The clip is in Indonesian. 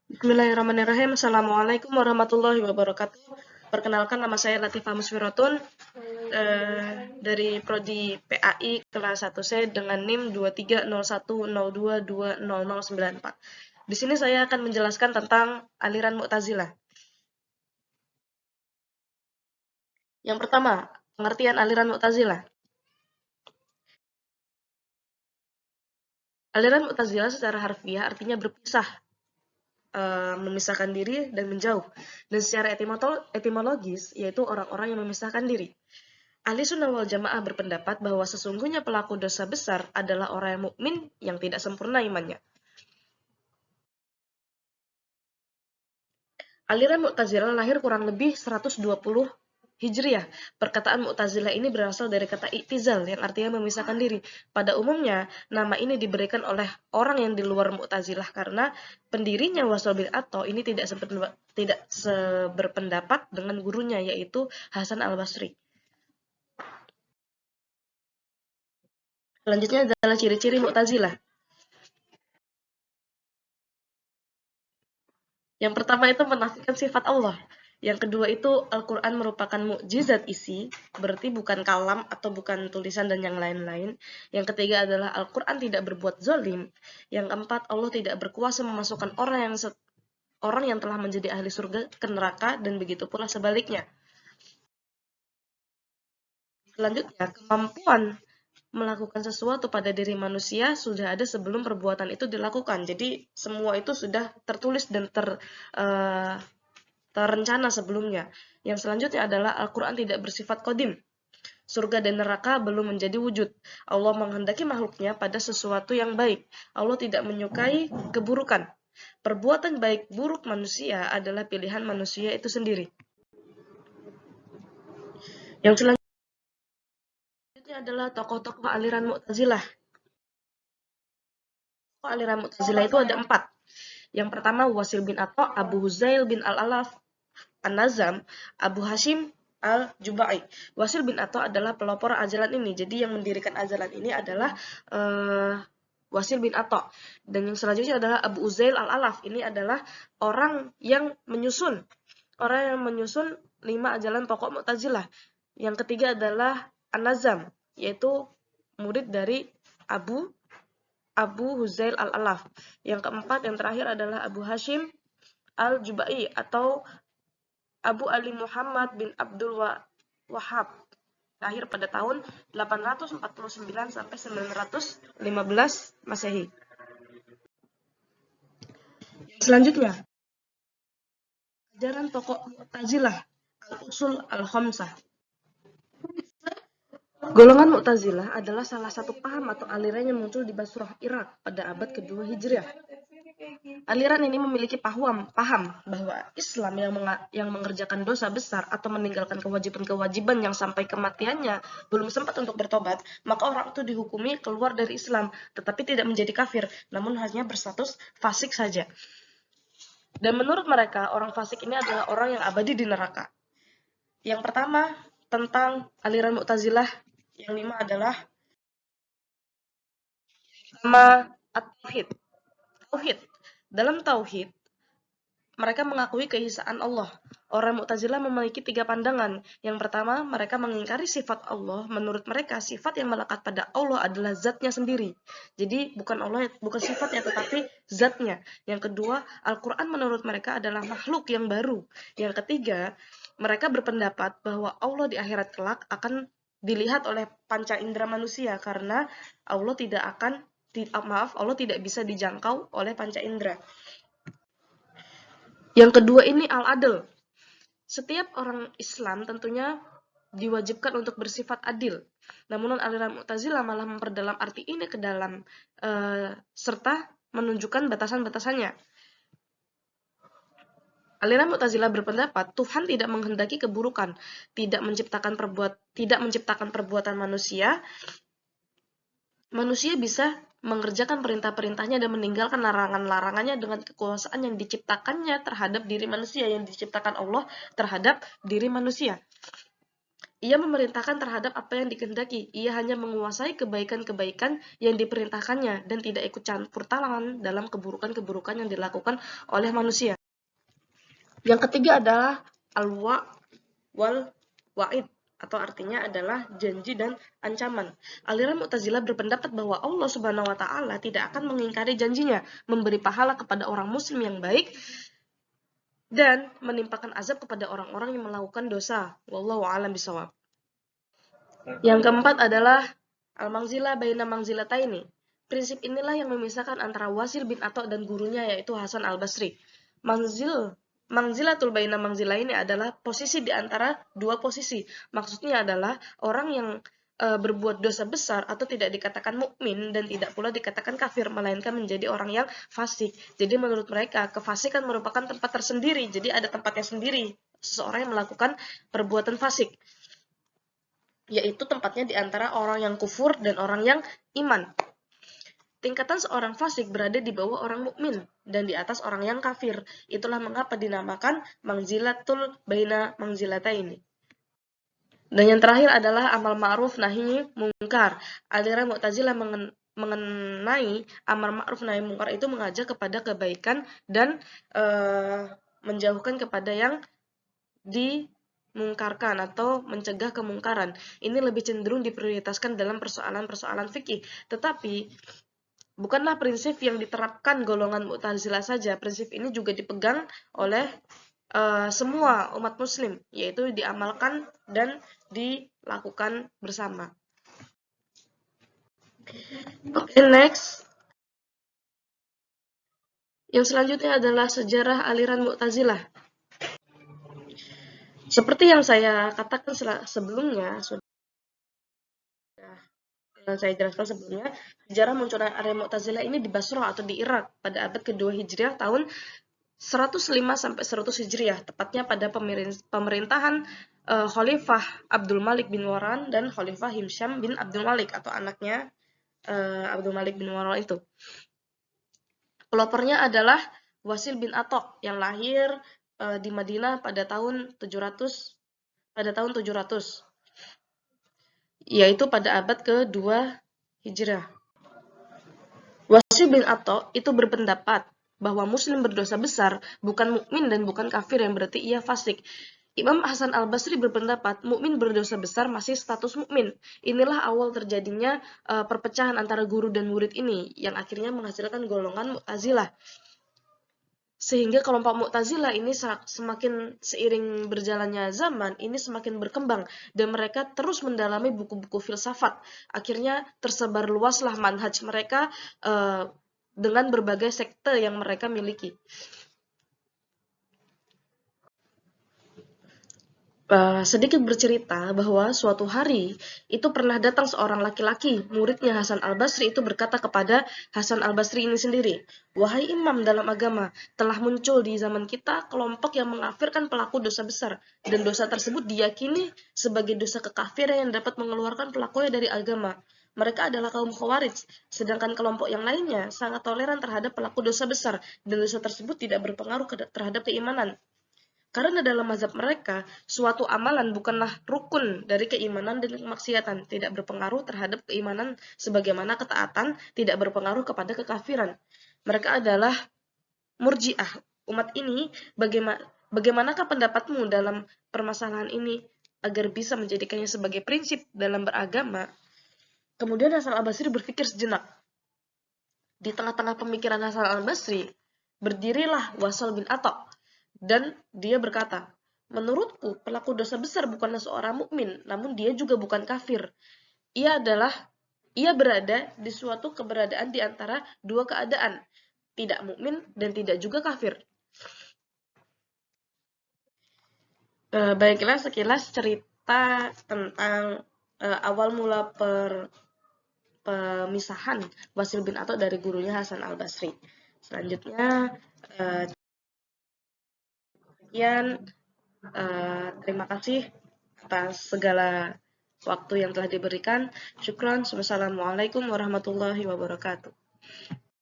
Bismillahirrahmanirrahim. Assalamualaikum warahmatullahi wabarakatuh. Perkenalkan, nama saya Latifah Musfiratun dari Prodi PAI kelas 1C dengan NIM 230102200094. Di sini saya akan menjelaskan tentang aliran Mu'tazilah. Yang pertama, pengertian aliran Mu'tazilah. Aliran Mu'tazilah secara harfiah artinya berpisah, memisahkan diri dan menjauh. Dan secara etimologis, yaitu orang-orang yang memisahkan diri. Ahli Sunnah wal Jamaah berpendapat bahwa sesungguhnya pelaku dosa besar adalah orang yang mukmin yang tidak sempurna imannya. Aliran Mu'tazilah lahir kurang lebih 120 Hijriah. Perkataan Mu'tazilah ini berasal dari kata i'tizal yang artinya memisahkan diri. Pada umumnya, nama ini diberikan oleh orang yang di luar Mu'tazilah karena pendirinya Wasal bin Atha ini tidak seberpendapat dengan gurunya, yaitu Hasan al-Basri. Selanjutnya adalah ciri-ciri Mu'tazilah. Yang pertama itu menafikan sifat Allah. Yang kedua itu Al-Quran merupakan mukjizat isi, berarti bukan kalam atau bukan tulisan dan yang lain-lain. Yang ketiga adalah Al-Quran tidak berbuat zalim. Yang keempat, Allah tidak berkuasa memasukkan orang yang telah menjadi ahli surga ke neraka, dan begitu pula sebaliknya. Selanjutnya, kemampuan melakukan sesuatu pada diri manusia sudah ada sebelum perbuatan itu dilakukan. Jadi semua itu sudah tertulis dan terencana sebelumnya. Yang selanjutnya adalah Al-Quran tidak bersifat qadim. Surga dan neraka belum menjadi wujud. Allah menghendaki makhluknya pada sesuatu yang baik. Allah tidak menyukai keburukan. Perbuatan baik buruk manusia adalah pilihan manusia itu sendiri. Yang selanjutnya adalah tokoh-tokoh aliran Mu'tazilah. Aliran Mu'tazilah itu ada 4. Yang pertama Wasil bin Atha, Abu Huzail bin Al-Alaf, An-Nazam, Abu Hashim Al-Jubai. Wasil bin Atha adalah pelopor ajaran ini. Jadi yang mendirikan ajaran ini adalah Wasil bin Atha. Dan yang selanjutnya adalah Abu Huzail Al-Alaf. Ini adalah orang yang menyusun 5 ajaran pokok Mu'tazilah. Yang ketiga adalah An-Nazam, yaitu murid dari Abu Huzail Al-Alaf. Yang keempat, yang terakhir adalah Abu Hashim Al-Jubai atau Abu Ali Muhammad bin Abdul Wahhab, lahir pada tahun 849 sampai 915 Masehi. Selanjutnya, ajaran pokok Mu'tazilah, Al-Usul Al-Khamsah. Golongan Mu'tazilah adalah salah satu paham atau aliran yang muncul di Basrah, Irak pada abad kedua Hijriah. Aliran ini memiliki paham bahwa Islam yang mengerjakan dosa besar atau meninggalkan kewajiban-kewajiban yang sampai kematiannya belum sempat untuk bertobat, maka orang itu dihukumi keluar dari Islam, tetapi tidak menjadi kafir, namun hanya berstatus fasik saja. Dan menurut mereka, orang fasik ini adalah orang yang abadi di neraka. Yang pertama, tentang aliran Mu'tazilah, yang 5 adalah At-Tauhid. Dalam Tauhid, mereka mengakui keesaan Allah. Orang Mu'tazilah memiliki 3 pandangan. Yang pertama, mereka mengingkari sifat Allah. Menurut mereka, sifat yang melekat pada Allah adalah zatnya sendiri. Jadi, bukan sifatnya, tetapi zatnya. Yang kedua, Al-Quran menurut mereka adalah makhluk yang baru. Yang ketiga, mereka berpendapat bahwa Allah di akhirat kelak akan dilihat oleh panca indera manusia karena Allah tidak bisa dijangkau oleh panca indera. Yang kedua ini al-adl. Setiap orang Islam tentunya diwajibkan untuk bersifat adil. Namun aliran Mu'tazilah malah memperdalam arti ini ke dalam serta menunjukkan batasan-batasannya. Aliran Mu'tazilah berpendapat Tuhan tidak menghendaki keburukan, tidak menciptakan perbuatan manusia. Manusia bisa mengerjakan perintah-perintahnya dan meninggalkan larangan-larangannya dengan kekuasaan yang diciptakannya terhadap diri manusia, yang diciptakan Allah terhadap diri manusia. Ia memerintahkan terhadap apa yang dikehendaki. Ia hanya menguasai kebaikan-kebaikan yang diperintahkannya dan tidak ikut campur tangan dalam keburukan-keburukan yang dilakukan oleh manusia. Yang ketiga adalah al-wa' wal wa'id, atau artinya adalah janji dan ancaman. Aliran Mu'tazilah berpendapat bahwa Allah Subhanahu wa taala tidak akan mengingkari janjinya, memberi pahala kepada orang muslim yang baik dan menimpakan azab kepada orang-orang yang melakukan dosa. Wallahu a'lam bishawab. Yang keempat adalah al-manzilah baina manzilataini. Prinsip inilah yang memisahkan antara Wasil bin Atha dan gurunya yaitu Hasan al-Basri. Manzilatul baina manzilaini adalah posisi di antara dua posisi. Maksudnya adalah orang yang berbuat dosa besar atau tidak dikatakan mukmin dan tidak pula dikatakan kafir, melainkan menjadi orang yang fasik. Jadi menurut mereka kefasikan merupakan tempat tersendiri. Jadi ada tempatnya sendiri seseorang yang melakukan perbuatan fasik, yaitu tempatnya di antara orang yang kufur dan orang yang iman. Tingkatan seorang fasik berada di bawah orang mukmin dan di atas orang yang kafir. Itulah mengapa dinamakan manzilatul baina manzilataini. Dan yang terakhir adalah amal ma'ruf nahi mungkar. Aliran Mu'tazilah mengenai amar ma'ruf nahi mungkar itu mengajak kepada kebaikan dan menjauhkan kepada yang dimungkarkan atau mencegah kemungkaran. Ini lebih cenderung diprioritaskan dalam persoalan-persoalan fikih. Tetapi bukanlah prinsip yang diterapkan golongan Mu'tazilah saja. Prinsip ini juga dipegang oleh semua umat muslim, yaitu diamalkan dan dilakukan bersama. Oke, next. Yang selanjutnya adalah sejarah aliran Mu'tazilah. Seperti yang saya katakan sebelumnya, saya jelaskan sebelumnya, sejarah munculnya aliran Mu'tazilah ini di Basrah atau di Irak pada abad kedua Hijriah tahun 105 sampai 100 Hijriah, tepatnya pada pemerintahan Khalifah Abdul Malik bin Marwan dan Khalifah Hisham bin Abdul Malik atau anaknya Abdul Malik bin Marwan itu. Pelopornya adalah Wasil bin Atha yang lahir di Madinah pada tahun 700, yaitu pada abad ke-2 Hijrah. Wasil bin Atha itu berpendapat bahwa muslim berdosa besar bukan mukmin dan bukan kafir yang berarti ia fasik. Imam Hasan al-Basri berpendapat mukmin berdosa besar masih status mukmin. Inilah awal terjadinya perpecahan antara guru dan murid ini yang akhirnya menghasilkan golongan Mu'tazilah. Sehingga kelompok Mu'tazilah ini semakin seiring berjalannya zaman ini semakin berkembang dan mereka terus mendalami buku-buku filsafat. Akhirnya tersebar luaslah manhaj mereka dengan berbagai sekte yang mereka miliki. Sedikit bercerita bahwa suatu hari itu pernah datang seorang laki-laki, muridnya Hasan al-Basri itu berkata kepada Hasan al-Basri ini sendiri, "Wahai imam dalam agama, telah muncul di zaman kita kelompok yang mengkafirkan pelaku dosa besar, dan dosa tersebut diyakini sebagai dosa kekafiran yang dapat mengeluarkan pelakunya dari agama. Mereka adalah kaum Khawarij, sedangkan kelompok yang lainnya sangat toleran terhadap pelaku dosa besar, dan dosa tersebut tidak berpengaruh terhadap keimanan. Karena dalam mazhab mereka, suatu amalan bukanlah rukun dari keimanan dan kemaksiatan, tidak berpengaruh terhadap keimanan sebagaimana ketaatan tidak berpengaruh kepada kekafiran. Mereka adalah murji'ah. Umat ini, bagaimanakah pendapatmu dalam permasalahan ini agar bisa menjadikannya sebagai prinsip dalam beragama?" Kemudian Hasan al-Basri berpikir sejenak. Di tengah-tengah pemikiran Hasan al-Basri, berdirilah Wasal bin Atha. Dan dia berkata, "Menurutku, pelaku dosa besar bukanlah seorang mukmin, namun dia juga bukan kafir. Ia berada di suatu keberadaan di antara dua keadaan, tidak mukmin dan tidak juga kafir." Baiklah sekilas cerita tentang awal mula pemisahan Wasil bin Atha dari gurunya Hasan al-Basri. Selanjutnya terima kasih atas segala waktu yang telah diberikan. Syukron. Wassalamualaikum warahmatullahi wabarakatuh.